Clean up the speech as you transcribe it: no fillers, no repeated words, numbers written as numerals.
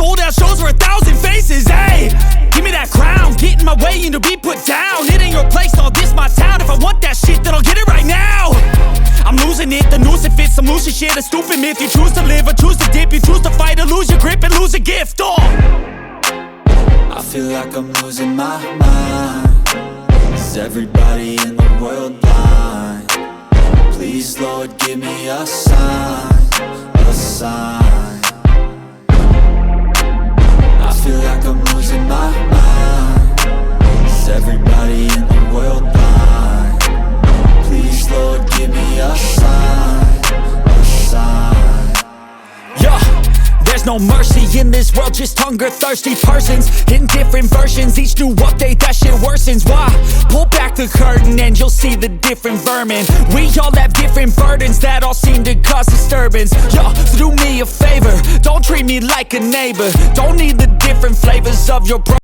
sold out shows for 1,000 faces, ayy. Give me that crown, get in my way and to be put down. It ain't your place, no, this my town. If I want that shit, then I'll get it right now. I'm losing it, the noose it fits, I'm losing shit, a stupid myth. You choose to live or choose to dip, you choose to fight or lose your grip and lose a gift, I feel like I'm losing my mind. Is everybody in the world blind? Please, Lord, give me a sign, a sign. I feel like I'm losing my mind. Is everybody in the world blind? Please, Lord, give me a sign, a sign. Yeah. There's no mercy in this world, just hunger-thirsty persons in different versions. Each new update, that shit worsens. Why? Pull back the curtain and you'll see the different vermin. We all have different burdens that all seem to cause disturbance. Yo, so do me a favor, don't treat me like a neighbor. Don't need the different flavors of your